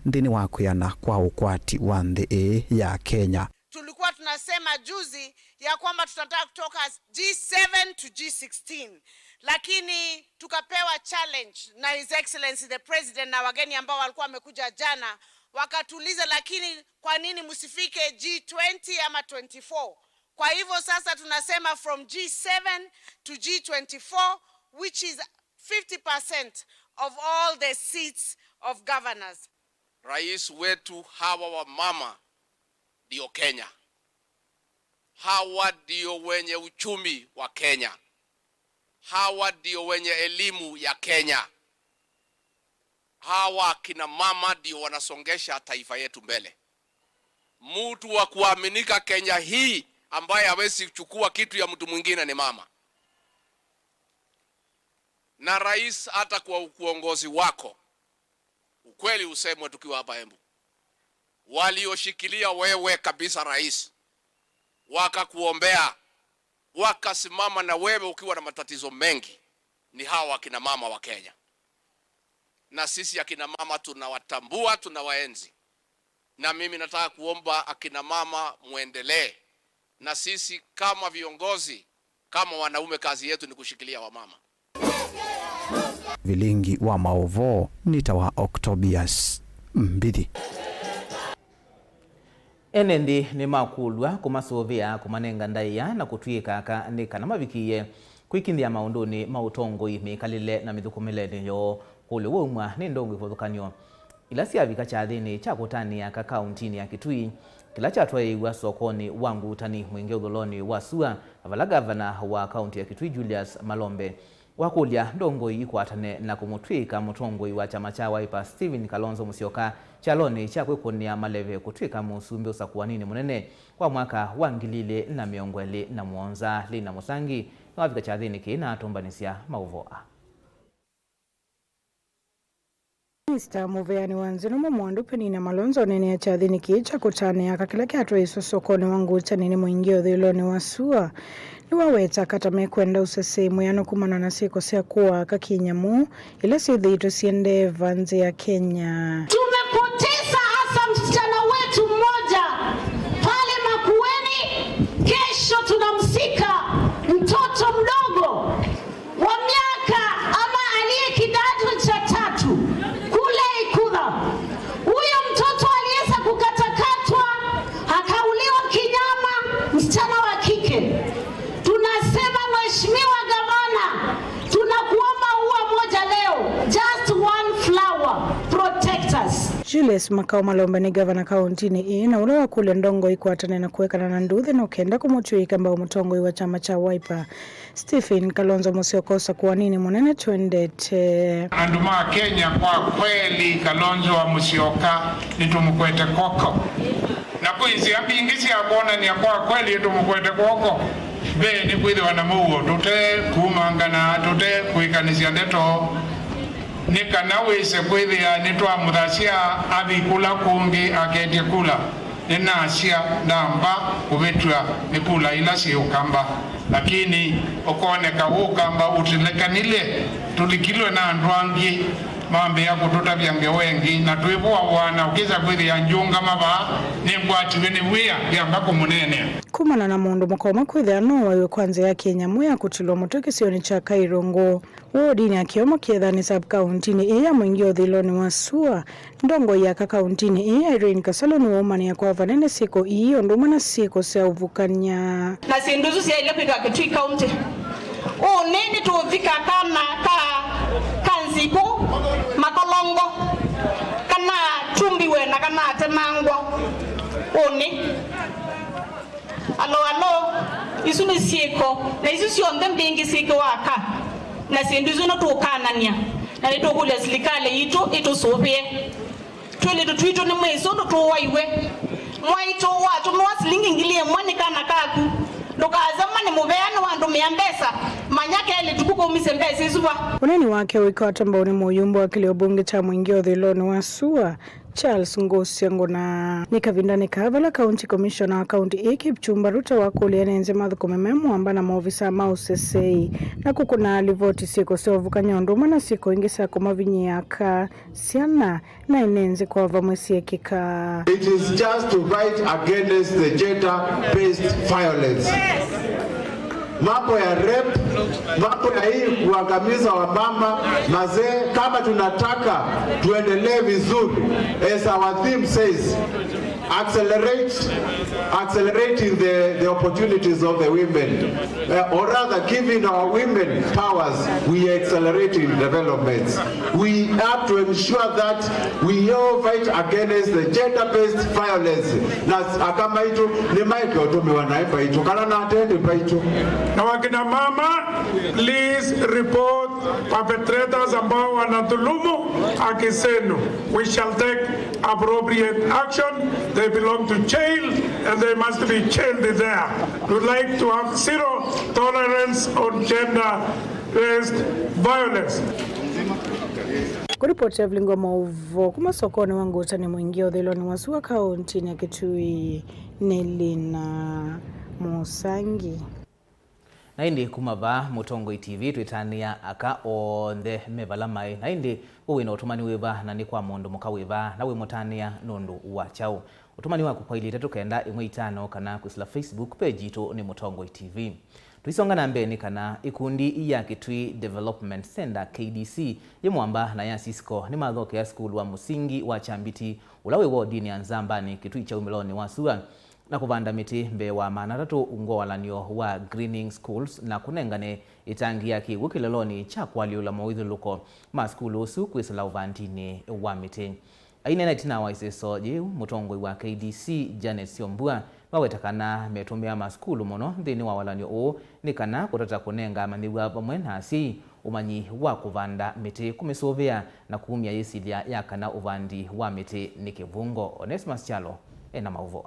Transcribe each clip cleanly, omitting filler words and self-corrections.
ndini wa kuyana kwa ukwati wa nthi ya Kenya. Tulikuwa tunasema juzi ya kwamba tunataka kutoka G7 to G16, lakini tukapewa challenge na His Excellency the President na wageni ambao walikuwa wamekuja jana, wakatuliza lakini kwa nini msifike G20 ama 24? Kwa hivyo sasa tunasema from G7 to G24, which is 50% of all the seats of governors. Rais wetu hawa wa mama ndio Kenya. Hawa ndio wenye uchumi wa Kenya. Hawa ndio wenye elimu ya Kenya. Hawa kina mama ndio wanasongesha taifa yetu mbele. Mtu wa kuaminika Kenya hii ambaye hawezi kuchukua kitu ya mtu mwingine ni mama. Na rais, hata kwa uongozi wako, ukweli usemwe tukiwa hapa Embu, walioshikilia wewe kabisa rais, wakakuombea, wakasimama na wewe ukiwa na matatizo mengi, ni hawa akina mama wa Kenya. Na sisi akina mama tunawatambua, tunawaenzi. Na mimi nataka kuomba akina mama muendelee. Na sisi kama viongozi, kama wanaume, kazi yetu ni kushikilia wamama. Vilingi wa Mauvoo nitawa Octobius Mbidi. Enendi ni makulwa kumasovia kumanenga ndaiya na kutwika kanika na mavikiye kuikindia maunduni mautongoi mikalile na mithukumileni yo kule wumwa ni ndongo ivothukanyo ila siavika chathini cha kutania ka kauntini ya Kitui kila chatwaiwa sokoni wangu utani mwingi udholoni wa SUA avala gavana wa kaunti ya Kitui Julius Malombe wakulya ndongoi ikwatane na kumutwika mutongoi wa chama cha Wiper Stephen Kalonzo Musyoka chaloni cha kwikunia maleve kutwika musumbi usakuwanini munene kwa mwaka wa 2027 lina musangi na wavika chathini kina atombanisia Mauvoo. Mr. Muveani wanzino mwandu penina Malonzo nene ya chathini kicha kutane ya kakila kiato iso sokoni wangu chanini mwingio dhiloni wa SUA ni waweta katame kwenda usesemu yano kumana na siko siya kuwa kakinyamu ila sidhito siende vanzi ya Kenya. Tumepoteza hasa msichana wetu mmoja pale Makueni, kesho tunamsika mtoto mdogo wa miaka ama aliye kidato cha 3 kule Ikudha. Huyo mtoto aliweza kukatakatwa akauliwa kinyama, msichana wa kike. Tunasema Mheshimiwa Gavana, tunakuomba ua moja leo, just one flower, protect us. Julius Makao Malombe ni gavana kauntini na ule wa kule ndongo ikwatane na kuwekana na nduthi na ukenda kumutwika mbao mutongoi wa chama cha Wiper Stephen Kalonzo Musyoka kwa nini munene tuendete. Anduma Kenya kwa kweli Kalonzo wa Musyoka nitumukwete koko. Na kuinzi abingisi abona ni kwa kweli nitumukwete koko. Be ni kwili wana Mauvoo tute kumangana tute kuikanisia ndeto nika nawese kwili ya nitwa mudhasia abikula kungi akete kula nina asia ndamba kuvetwa nikula ila si ukamba lakini okoneka ukamba utilekanile tulikilwe na andwangi mambe ya kututa vyange wengi na tuibuwa wana ukiza kwili ya njunga maba ningwati wene wia vyambako munene kumana na mundu mkoma kwili anu wawe kwanza ya Kenya muya kutilwa mutoki sioni cha Kairongo wodini ya kiyomo kiedhani sub kauntini iya mwingio dhiloni wa SUA ndongo ya kakauntini iya Irene Kasaloni wa umani ya kwa vanene siko iyo ndumana siko sea uvukanya na sinduzu siya ile pika Kitui kaunti nini tuvika kana kanziku makolongo kana chumbiwe na kana temangwa alo isu ni sieko na isu sionde mbingi siko waka na sinduzu no tukanania na ito kule serikali ito sopie twele tutwito ni mweso ndo tuwaiwe mwaito watu mwasilingi ngilie mwani kana kaku Lukaza mani muveani wandu miambesa manyake ele tukuko umisembesa izuwa. Uneni wake wiko atamboni muyumbo wa kilio bunge cha mwingio dhiloni wa SUA Charles Ngosiango na nikavindani kavala County Commissioner wa County Kipchumba Ruto wakulia nenze mathukume memwamba na maofisa mausesei na kukuna alivoti siko sewavuka nyonduma na siko ingisa kumavinyaka siana na inenze kwa vamwesie kika. It is just to fight against the gender-based violence. Mambo ya rape, mambo ya hii kuangamiza wamama, mazee, kama tunataka tuendelee vizuri, as our theme says, accelerating the opportunities of the women, or rather giving our women powers, we are accelerating developments. We have to ensure that we all fight against the gender-based violence. Na akama itu ni maiki otumiwa na ipa itu, kana na atende ipa itu. Na wakina mama, please report perpetrators ambao wanadhulumu haki zenu. We shall take appropriate action. They belong to jail and they must be jailed there. We would like to have zero tolerance on gender-based violence. Kuripoti ya Vilingi Mauvoo kuma sokoni wangu ni mwingi udhiloni wasua kaunti ya Kitui Nelina Musangi. Na hindi kumava Mutongo TV tuitania aka onde mevala mai na hindi uwina utumani weba na ni kwa mondo muka weba na we mutania nundu wachao utumani waku kwa ili kenda imwe itano kana kusila Facebook page ito ni Mutongo TV. Tuisonga na mbeni kana ikundi ya Kitui Development Center KDC yemwamba na ya Cisco ni mathoke ya skulu wa musingi wa Chambiti ulawe wodi ni Anzambani Kitui cha umiloni wasua na kuvanda miti mbe wa manatatu ungo walanyo wa greening schools na kunengane itangi ya kiwu kileloni cha kwaliula mawidhu luko ma skulu su kwisila uvandini wa miti. Aine na itina wa iseso jiu Mutongo wa KDC Janet Siombua wawetakana metumia ma skulu mono dhini wa walanyo o nikana kutata kunenga mandiwa pamwenasi umanyi wa kuvanda miti kumisovea na kuumia yesilia ya kana uvandi wa miti nikivungo. Onesmus Chalo ena Mauvoo.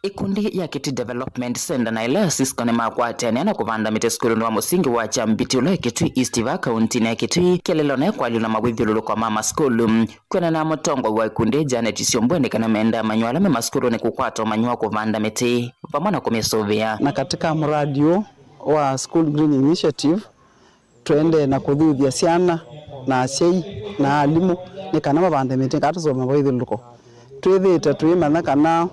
Ikundi ya Kitui Development Center na ile Cisco ni makwatene na kuvanda miti skulu wa musingi wa Chambiti ule Kitui East va kaunti na Kitui kelelone kwa liuna mawithululu kwa mama skulu kwena na Mutongo wa ikundi Janet Siombua kana menda manywala mema skulu ni kukwato manywa kuvanda miti pamona kumesovea. Na katika mradio wa School Green Initiative tuende na kudhuthia siana na sei na alimu ni kana mabanda miti katusoma mawithuluko twithite twimana kana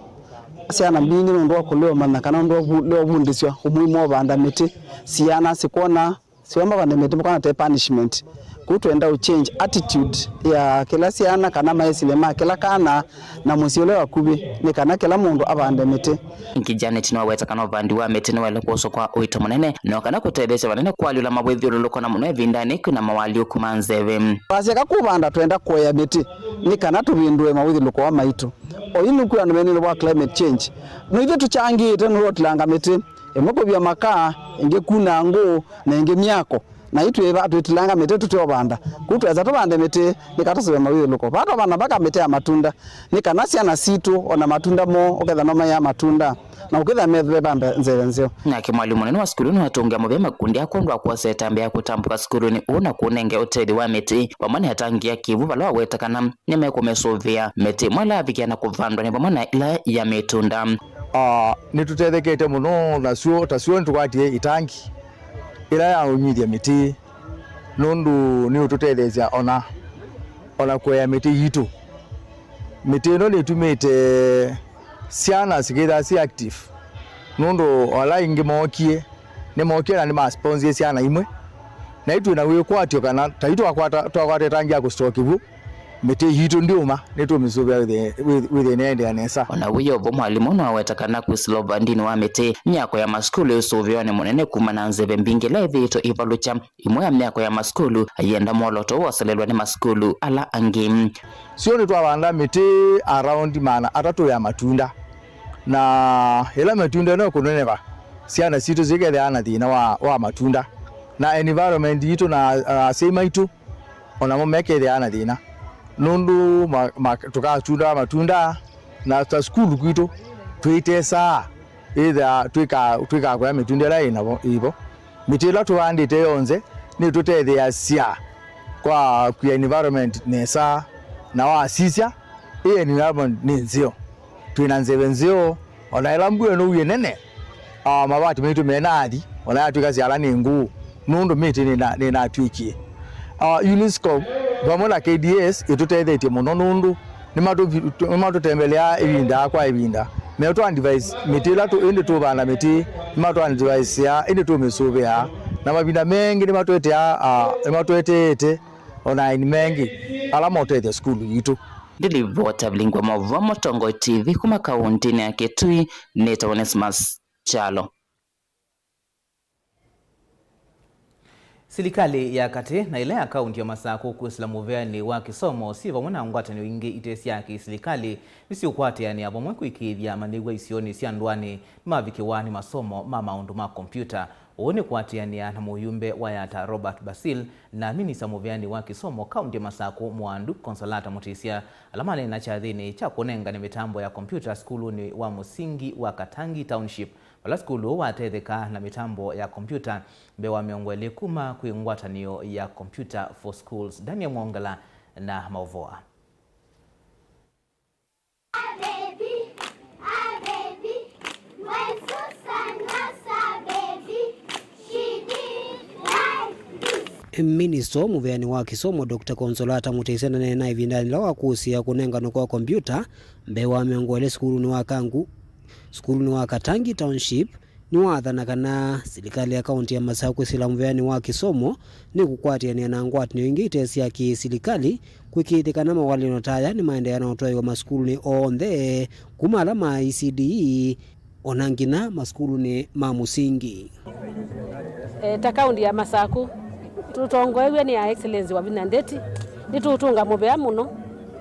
siana mbingi ndo kulewa mana kana ndo leo bundiswa umuhimu banda miti siana sikona siomba banda miti kana te punishment kutuenda uchange attitude ya kila siana kana maesilema kila kana na musiole wakubi ni kana kila mundu abanda miti nkijane tino weta kana bandi wa miti no wale koso kwa oito munene no kana kutebesha banene kwalula mabwethuluko na munwe vindani kuna mawali okumanzeve basi akakubanda twenda koya miti ni kana tubindwe mawithuluko wa maitu oyinu kwa nwenene wa climate change mwithe tuchangite no rotlanga miti emoko bya makaa inge kuna ngo na inge myako na itu eba tutilanga miti tutobanda kutweza tobande miti nikatosebe mawithuluko bato bana baka miti ya matunda nikanasi ana situ ona matunda mo oketha noma ya matunda na ukitha methwe bamba nzenzeo na kimwalimu nene wa skulu ni watungia mube makundi akondwa kwa setambe ya kutambuka skulu ni una kunenge utedi wa miti pamana yatangia kivu bala wetakana nyame kumesovia miti mwala abikia na kuvandwa ni pamana ila ya mitunda nitutethekete muno nasio tasio ntukwatie itangi ila ya unyithia miti nundu ni ututethezia ona kwa miti yitu miti no ni tumite siana sikitha si active nundu wala ingi mokie ni mokie na ni ma sponsor siana imwe na itu na wikwatio kana taitu akwata tangi ya kustokivu miti yitu ndiuma nitu misubia with the anesa ona wiyo bo mwalimu no awetakana kusilova ndini wa miti myako ya maskulu usuvione munene kumana nzebe mbingi levito ivalucha imwe ya myako ya maskulu ayenda moloto wasalelwa ni maskulu ala angim sio ni twabanda miti around mana atatu ya matunda na ila matunda no kuneneva siana situ zigele ana thina wa matunda na environment yitu na sema itu ona momeke de ana thina nundu tukachunda matunda na ta school kwitu twitesa either twika kwa mitunda la ina ibo mitila tuandite yonze ni tutethia sia wa kwa environment nesa na wa sisia e environment ni nzio twina nzeo ona elambwe no yenene mabati metu menadi ona atuka ziala ni ngu nundu miti ni na twiki UNESCO vamwe na KDS itutethetie muno nundu ni matutembelea ibinda kwa ibinda meto and device mitila tu indi tu bana miti mato and device ya indi tu misubia na mabinda mengi ni matwetete ona ni mengi ala motete school yitu Ndilivota Vilingi Mauvoo Mutongo TV kuma kaunti ya Kitui neta Onesmus Chalo. Serikali ya kati na ile akaunti ya Masaku kusila muveani wa kisomo siva mwana ngwatani wingi itesi yake serikali nisi ukwati yani abomwe kuikithia manigwa isioni siandwani mavikiwani masomo maundu ma kompyuta uone kwatiani na muyumbe wa yata Robert Basil na minisa muveani wa kisomo kaunti ya Masaku Mwandu Konsolata Mutisia alamane na chathini cha kunenga ni mitambo ya kompyuta skulu ni wa musingi wa Katangi Township wala skulu watetheka na mitambo ya kompyuta mbewa miongwele kuma kuingwatanio ya Computer for Schools Daniel Mwongala na Mauvoo. Minister muveani wa kisomo Dr. Konsolata Mutisia na ivindani la wakusia kunengano kwa kompyuta mbewa miongwele skulu ni wa Katangi Township ni wathana kana serikali ya kaunti ya Masaku sila muveani wa kisomo ni kukwatiania na ngwatini wingi itesi ya kiserikali kwikithikana mawali notaya ni maendeano otwaiwa maskulu ni onthe kuma alama ECDE onangina maskulu ni mamusingi. Ta kaunti ya Masaku tutongoewe ni ya excellence wa Vinandeti ni tutunga muvea muno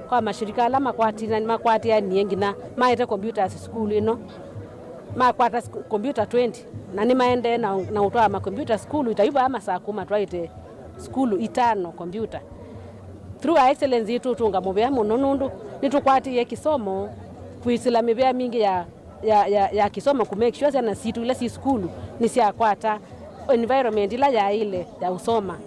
kwa mashirika ala makwatia ni engina maite computers school ino makwata computer 20 na ni maende na utoa ma computer school itaiba Masaku matwaite school 5 computer through our excellence itu tunga muvea muno nundu nitukwatiye kisomo kuisila mivea mingi ya kisomo ku make sure na situ ile si school ni sia kwata environment ila ya ile ya usoma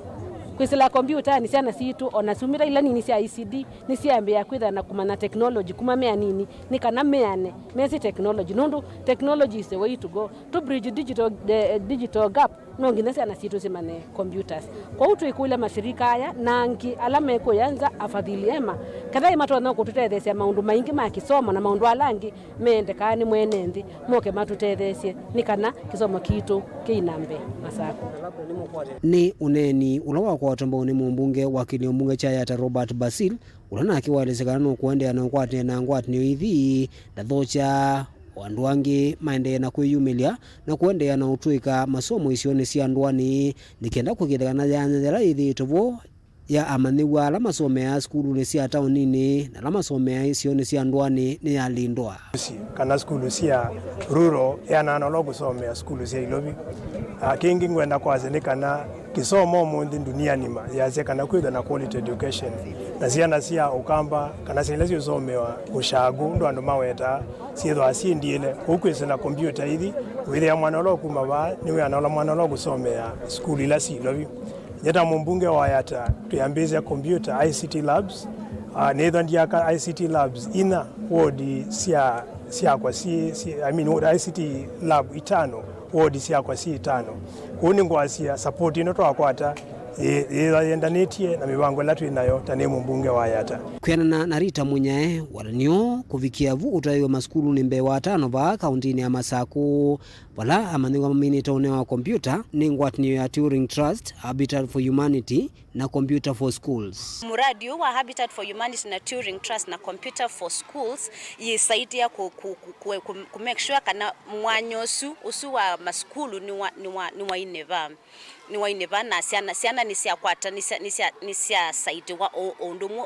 kwisila computer ni siana situ onasumira ila nini sia ICD ni sia mbea kwitha na kumana technology kuma mea nini ni kana meane mesi technology nundu technology is the way to go to bridge digital gap no ngine siana situ simane computers kwa utu ikule mashirika haya na ngi alame ko yanza afadhili ema kadha matwana kututethesia maundu maingi ma kisomo na maundu alangi mende kani mwenendi moke matutethesie ni kana kisomo kitu keinambe Masaku ni uneni ulawa kwa watombo ni mumbunge wakili mbunge cha yata Robert Basil ulana akiwalezekana no kuendea na kwate na ngwatini ithi na thocha wandu wangi maende na kuyumilia na kuendea na utuika masomo isione sia ndwani nikenda kugithana yanjera ithi tovo ya amaniwa ala masome ya skulu ni sia taunini na la masome ya isione sia ndwani ni yalindwa kana skulu sia ruro ya nanolo kusomea skulu sia ilobi kingi ngwenda kwaze kana kisomo mundi dunia nima yaze kana kwitha na quality education na siana sia ukamba kana silezi usomewa ushagu ndo ando maweta sietho asiendiele ukwese na computer hithi withe ya mwanolo kuma ba niwe anola mwanolo kusomea skulu ila si ilobi nyeta mumbunge wa yata tuyambize computer ICT labs netho ndiaka ICT labs ina wodi sia kwa ICT lab 5 wodi sia kwa si 5 kuni ngwasia support ino twakwata yendanetie na mibango latu inayo tane mumbunge wa yata kuyana na Rita Munyae walanio kuvikia vu utaiwa maskulu ni mbewa 5 ba kauntini ya Masaku wala amaniwa minita unewa kompyuta ni ngwatini ya Turing Trust, Habitat for Humanity na Computer for Schools. Muradi wa Habitat for Humanity na Turing Trust na Computer for Schools yisaidia ku make sure kana mwanyosu usu wa maskulu ni wa ineva na siana nisia kwata nisia site wa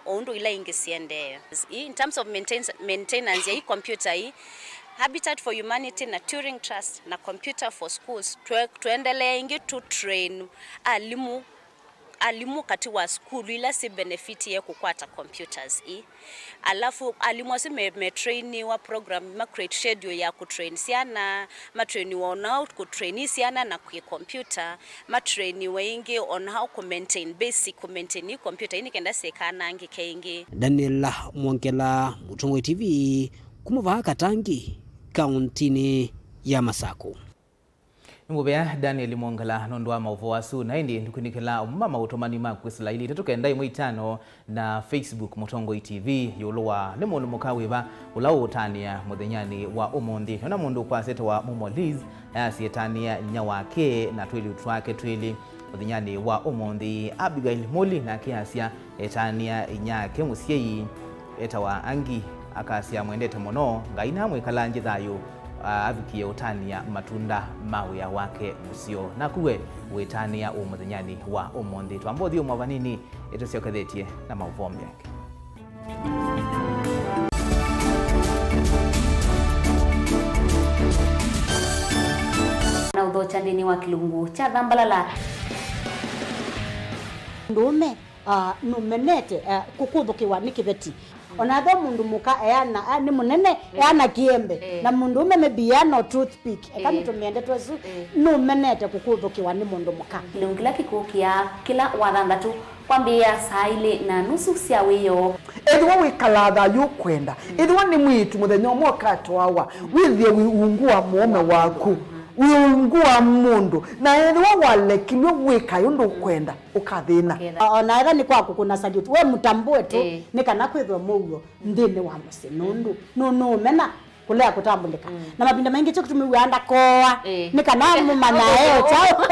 ondo ila ingesiende. In terms of maintenance ya hii computer hii Habitat for Humanity na Turing Trust na Computer for Schools tuendelee ingi to train alimu kati wa school ila si benefit ye kukwata computers alafu alimu asi me train wa program ma create schedule ya ku train siana ma train on how ku train siana na ku computer ma train wengi on how to maintain basic ku maintain computer ini kenda sekana ngi kenge. Daniel Mwongela, Mutungo TV, kumuva Katangi, kauntini ya Masako. Ngubea Daniel Mwongela nondwa Mauvoo asu na indi ndikunikela mama utomani makwesla ili tetuka mu itano na Facebook Mutungo TV yolowa nemono mukawiba ulawo utania muthenyani wa umundi na mundu kwa seto wa Mumoliz asietania nyawake na twili utwake twili muthenyani wa umundi Abigail Moli na kiasia etania inyake musiei etawa angi akasia mwendete mono ngaina mwikalanje thayo avikie utania matunda mawia wake musio na kuwe wetania umuthenyani wa umundi twambothi umwavanini etosyokethetie na Mauvoo yake na udhochandini wa kilungu cha Dhambalala ndume numenete kukuthukiwa nikiveti onathe mundu muka eana ni munene eana kiembe na mundu ume mebiano toothpick ekamitumende twesu numenete kukuthukiwa ni mundu muka kilungu kila kikukia kila wathanthatu kwambia saa ile na nusu cia wiyo edwa wikalatha yukwenda edwa ni mwitu muthenya umwe wawa withie wiungua muome waku wiungua mundu na edwa walekilwe wika yundu kwenda ukathina ona era ni kwaku kuna salute we mutambue tu nikana kwithwa mugo ndini wa musinundu no mena kulea kutambulika na mapinda mengi cyo kutumiwanda koa nikana mumanya eo chao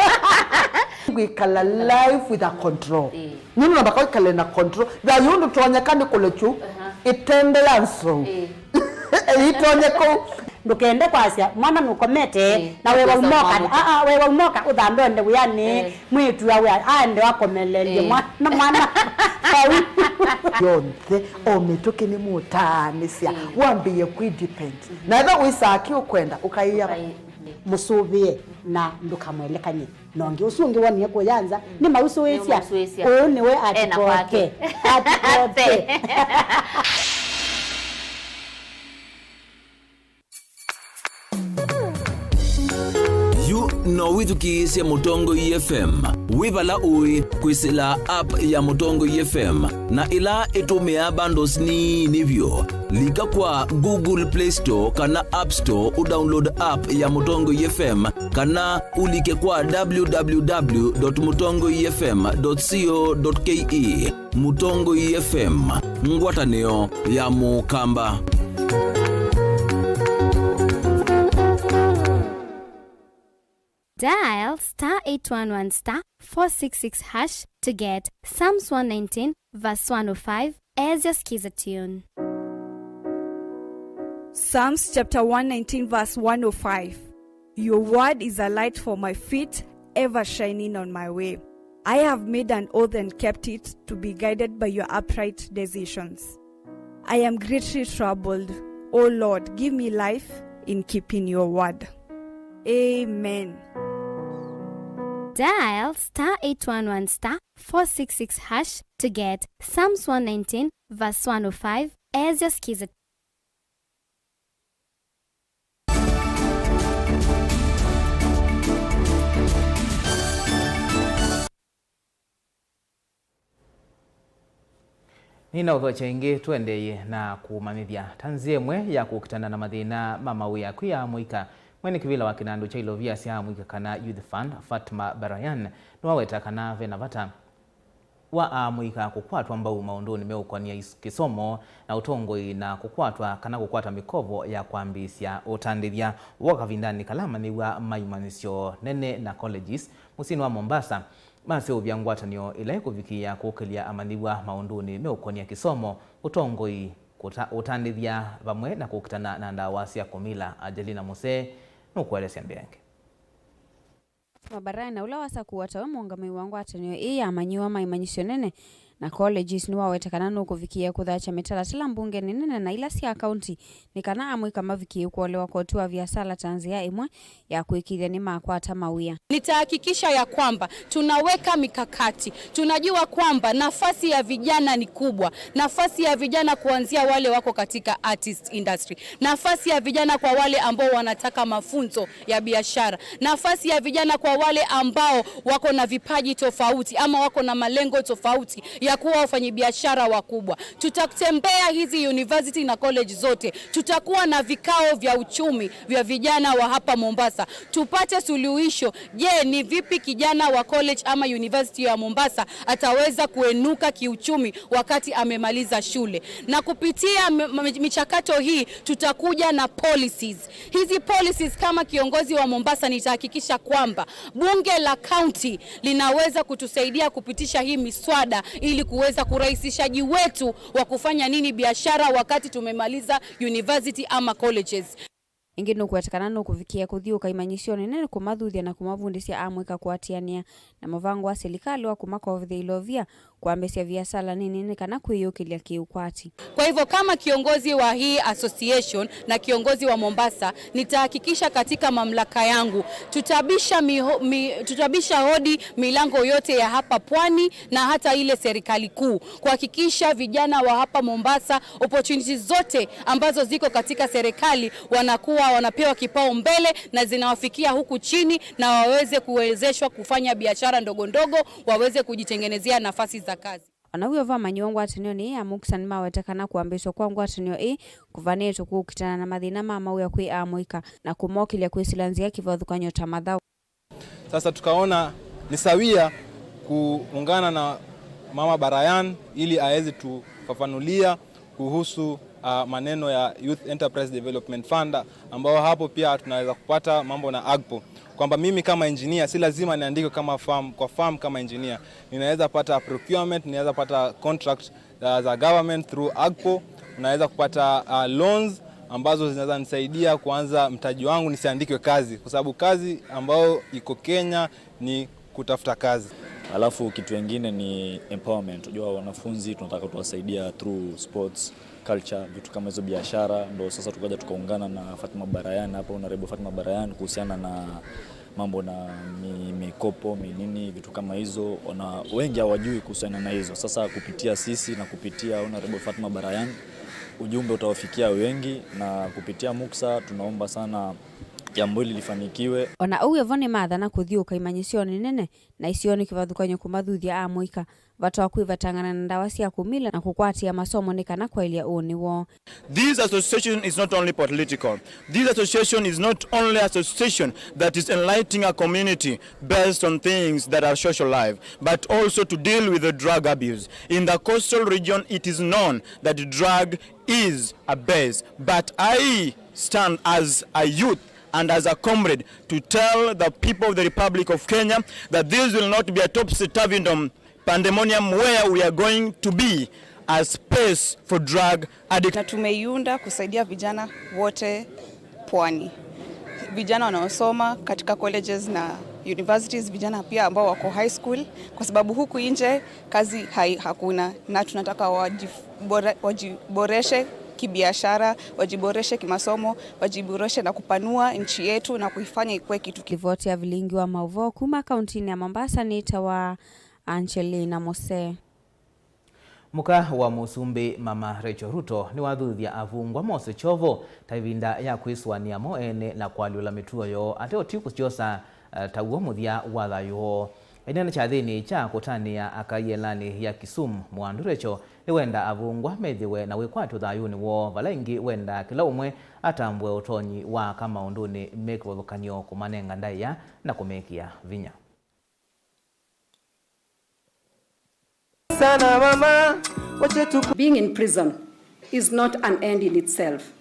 wikala life with a control nini na bakao kale na control da yundu twanyakani kulechu itende yanso itonyeko ndukende kwasia mwana nukomete na wewe umoka wewe umoka uthambe nde uyani mwitu ya wewe ande wakomelele mwana yonse ometoke ni mutanisia wambiye kudepend na eba wisaki ukwenda ukaiya musubie na ndukamwelekanye nongi usungi wani yako yanza ni mausuwesia oni we atikoke no withukiisya Mutongo FM wibala ui kwisila app ya Mutongo FM na ila itumia bundles ni nivyo lika kwa Google Play Store kana App Store udownload app ya Mutongo FM kana ulike kwa www.mutongofm.co.ke Mutongo FM ngwataneo ya mukamba. Dial *811*466# to get Psalms 119 verse 105 as your skiza tune. Psalms chapter 119 verse 105. Your word is a light for my feet, ever shining on my way. I have made an oath and kept it, to be guided by your upright decisions. I am greatly troubled. O Lord, give me life in keeping your word. Amen. Dial *811*466# to get Psalms 119 verse 105 as your skiza. Nina uthocha ingi tuendeye na kumamithia tanziemwe ya kukitana na mathina mamawia kuya muika mwene kivila wa kinandu cha ilovia sia mwika kana Youth Fund Fatma Barayan nwaweta kana vena vata wa muika kukwatwa mbau maunduni meukwania kisomo na utongoi na kukwatwa kana kukwata mikovo ya kuambisya utandithia wakavindani kalama niwa mayumanisyo nene na colleges musini wa Mombasa mase uvyangwatanio ila kuvikia kukilia amaniwa maunduni meukwania kisomo utongoi utandithia vamwe na kukitana na ndawa cia kumila. Ajelina Muse nukuelesya mbenge Mabarana ula wasa kuwatawe muungamai wangu atanio iya amanyiwa maimanyisyo nene na colleges ni wawetekana no kuvikia kuthacha mitaratara mbunge nene na ila cia county ni kana amwe kama vikie kuolewa kotua vya sala tanzia imwe ya kuikithia ni makwata mawia. Nitahakikisha ya kwamba tunaweka mikakati. Tunajua kwamba nafasi ya vijana ni kubwa. Nafasi ya vijana kuanzia wale wako katika artist industry. Nafasi ya vijana kwa wale ambao wanataka mafunzo ya biashara. Nafasi ya vijana kwa wale ambao wako na vipaji tofauti ama wako na malengo tofauti ya kuwa wafanyabiashara wakubwa. Tutatembea hizi university na college zote. Tutakuwa na vikao vya uchumi vya vijana wa hapa Mombasa. Tupate suluhisho. Je, ni vipi kijana wa college ama university ya Mombasa ataweza kuenuka kiuchumi wakati amemaliza shule? Na kupitia michakato hii tutakuja na policies. Hizi policies kama kiongozi wa Mombasa nitahakikisha kwamba bunge la county linaweza kutusaidia kupitisha hii miswada ili kuweza kurahisishaji wetu wa kufanya nini biashara wakati tumemaliza university ama colleges. Ingino kuatakana no kuvikia kuthiuka imanyisio nene kumathuthia na kumavundisia amweka kuatiania na mavango wa serikali wa kumakovithia ilovia kuambesia biashara nini kana kuiyukilia kiukwati. Kwa hivyo kama kiongozi wa hii association na kiongozi wa Mombasa nitahakikisha katika mamlaka yangu tutabisha hodi milango yote ya hapa pwani na hata ile serikali kuu kuhakikisha vijana wa hapa Mombasa opportunities zote ambazo ziko katika serikali wanapewa kipao mbele na zinawafikia huku chini na waweze kuwezeshwa kufanya biashara ndogo ndogo, waweze kujitengenezea nafasi za kazi. Anawio va manyongo atenio ni ya muksan mawetekana kuambishwa kwa atenio kuvaneto kukitana na mathina mama ya kui amwika na kumokilia kuisilanzia kivadhukanyo tamadhao. Sasa tukaona ni sawia kuungana na Mama Barayan ili aweze tufafanulia kuhusu maneno ya Youth Enterprise Development Fund, ambao hapo pia tunaweza kupata mambo na AGPO. Kwamba mimi kama engineer si lazima niandike kama farm kama engineer. Ninaweza pata procurement, ninaweza pata contract za government through AGPO, ninaweza kupata loans ambazo zinaweza nisaidia kuanza mtaji wangu nisiandikwe kazi, kwa sababu kazi ambayo iko Kenya ni kutafuta kazi. Alafu kitu kingine ni empowerment. Unajua wanafunzi tunataka tuwasaidia through sports, culture, vitu kama hizo biashara. Ndio sasa tukaja tukaungana na Fatma Barayan hapa, Honorable Fatma Barayan, kuhusiana na mambo na mikopo, nini, vitu kama hizo. Wengi hawajui kuhusiana na hizo. Sasa kupitia sisi na kupitia Honorable Fatma Barayan ujumbe utawafikia wengi, na kupitia Muksa tunaomba sana jambo hili lifanikiwe. Ona uwe vone madha na kuthiuka imanyisio nene na isioni kivadhukanyo kumathuthia amwika watu wakuivatangana na ndawa cia kumila na kukwatia masomo nikana kwa ilia uniwo. This association is not only political. This association is not only an association that is enlightening a community based on things that are social life, but also to deal with the drug abuse. In the coastal region, it is known that drug is a base, but I stand as a youth and as a comrade to tell the people of the Republic of Kenya that this will not be a topsy-turvy pandemonium where we are going to be a space for drug addiction. Na tumeiunda kusaidia vijana wote pwani. Vijana wanaosoma katika colleges na universities, vijana pia ambao wako high school, kwa sababu huku nje kazi hakuna, na tunataka wajiboreshe kibiashara, wajiboreshe kimasomo, wajiboreshe na kupanua nchi yetu na kuifanya ikuwe kitu. Ripoti ya Vilingi wa Mauvoo kuma kaunti ya Mombasa ni tawa Angelina Mose. Muka wa Musumbi Mama Rachel Ruto ni wathuthia avungwa mose chovo taivinda ya kwiswania moene na kwaliula mituo yo ateo tiku josa tauo muthia wathayo. Enene cha thini cha kutania akayelani ya Kisumu Mwandu Rachel ni wenda avungwa methiwe na wikwatu thayuni wo Vilingi wenda kila umwe atambwe utonyi wa kama unduni mekuthukanio kumanenga ndaiya na kumekia vinya. Being in prison is not an end in itself.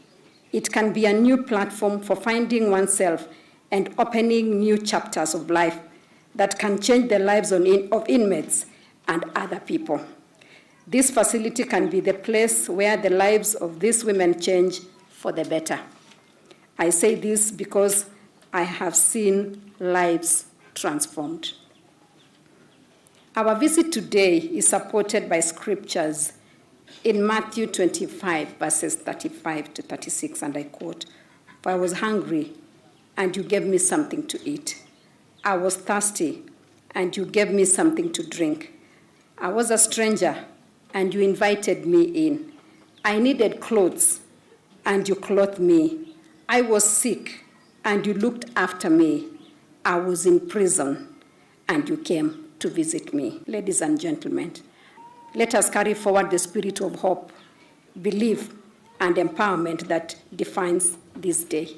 It can be a new platform for finding oneself and opening new chapters of life that can change the lives of inmates and other people. This facility can be the place where the lives of these women change for the better. I say this because I have seen lives transformed. Our visit today is supported by scriptures in Matthew 25, verses 35 to 36, and I quote, "For I was hungry, and you gave me something to eat. I was thirsty, and you gave me something to drink. I was a stranger, and you invited me in. I needed clothes, and you clothed me. I was sick, and you looked after me. I was in prison, and you came to visit me." Ladies and gentlemen, let us carry forward the spirit of hope, belief, and empowerment that defines this day.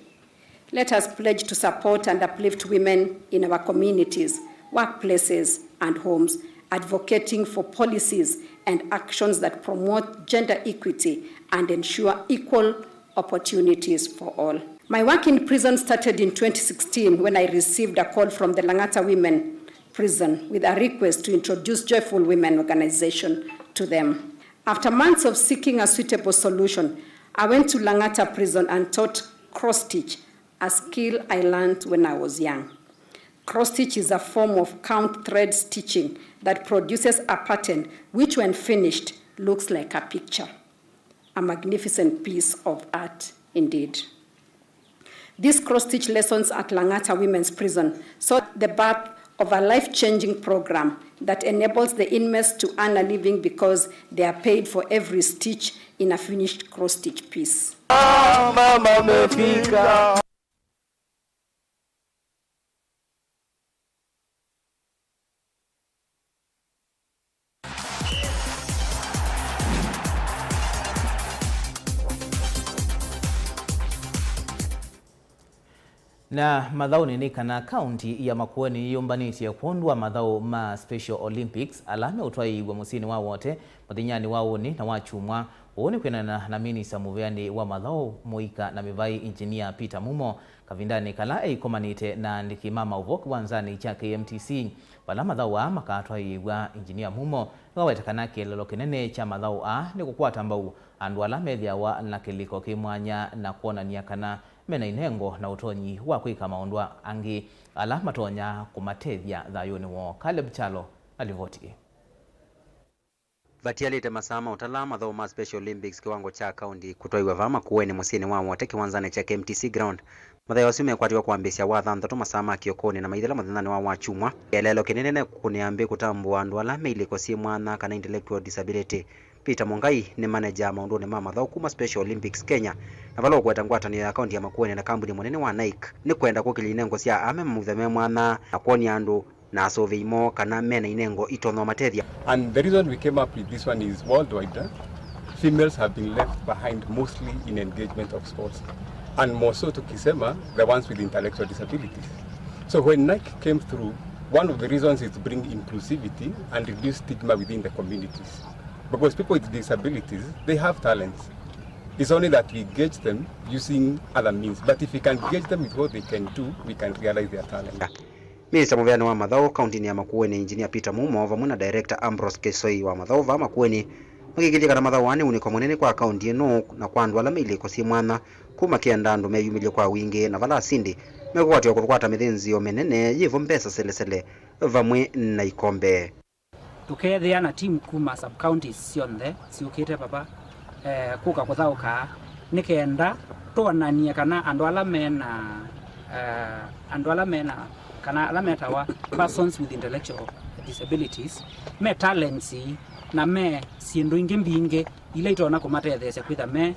Let us pledge to support and uplift women in our communities, workplaces, and homes, advocating for policies and actions that promote gender equity and ensure equal opportunities for all. My work in prison started in 2016 when I received a call from the Langata Women Prison with a request to introduce Joyful Women organization to them. After months of seeking a suitable solution, I went to Langata Prison and taught cross-stitch, a skill I learned when I was young. Cross-stitch is a form of count thread stitching that produces a pattern which, when finished, looks like a picture. A magnificent piece of art indeed. These cross-stitch lessons at Langata Women's Prison saw the birth of a life-changing program that enables the inmates to earn a living because they are paid for every stitch in a finished cross-stitch piece. Na mathau nini kana kaunti ya Makueni yumbanisi ya kuondwa mathau ma Special Olympics alame utwai wa musini wa wote mathinyani wa uni na wachumwa uone kwenana na minisa muveani wa mathau Moika na mivai engineer Peter Mumo kavindani kala eikomanite na ndikima Mauvoo kiwanzani cha KMTC bala mathau a makatwai wa engineer Mumo wawetakana kielelo kinene cha mathau a ni kukwata mbau andu ala methia wa na kiliko kimwanya na kuonania kana mena inengo na utonyi wa kwika maondwa angi ala matonya kumatethia thayuni wo. Caleb Chalo alivoti. Vatialite masama utala mathau ma Special Olympics kiwango cha kaunti kutwaiwa vama kuweni musini wa wote kiwanzani cha KMTC ground. Mathau asume kwatiwa kuambisia wa thantatu masama kiokoni na maithela mathinani wa wachumwa. Elelo kinene kuniambi kutambua andu ala meiliko si mwana kana intellectual disability. Peter Mongai ni manager maundoni ma mathau kuma Special Olympics Kenya na valo kweta ngwatanio ya akaunti ya Makueni na kambuni munene wa Nike ni kwenda kukili inengo cia ame mutheme mwana na kuonia andu na asove imo kana mena inengo itonwa matethia. And the reason we came up with this one is worldwide. Females have been left behind mostly in engagement of sports, and more so tukisema the ones with intellectual disabilities. So when Nike came through, one of the reasons is to bring inclusivity and reduce stigma within the communities. Because people with disabilities, they have talents. It's only that we gauge them using other means. But if we can gauge them with what they can do, we can realize their talent. Minister muveani wa mathau kaunti ya Makueni engineer Peter Mumo vamwe na director Ambrose Kesoi wa mathau va Makueni magikilia kana mathau ani uniko munene kwa kaunti ino na kwa andu ala meiliko si mwana kuma kienda andu meyumilie kwa wingi na vala asindi mekwatiwa kuthwata mithinzio menene yivo mbesa selesele vamwe na ikombe. Tukethia na team kuma sub counties cionthe ciukite papa kuka kuthauka nikenda tuonanie kana andu ala mena kana ala metawa persons with intellectual disabilities me talents na me sindu ingi mbinge ile itona kumatethesya kwitha me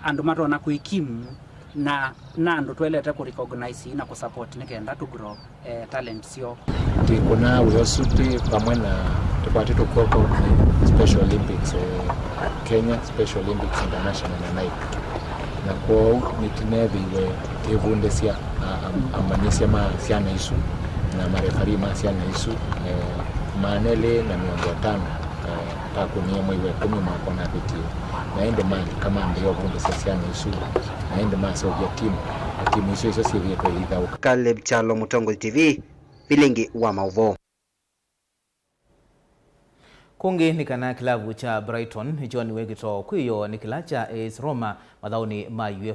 andu matona kuikimu na andu twelete ku recognize na ku support nikenda to grow talents yo. Kuna uyosuti pamwe na tupate tukoko Special Olympics Kenya, Special Olympics International na Nike. Na kwa nitinethiwe kivundesia amanisia ma siana isu na marefari ma siana isu manele na 500 takunia mwiwe 10 makona biti naende mali kama ndio vundesia siana isu naende maso ya timu isu iso sivye kwa idhau. Caleb Chalo, Mutongo TV, Vilingi wa Mauvoo. Kungi ni kana kilabu cha Brighton John Wegito kuyo ni kilacha AS Roma madhauni ma UEFA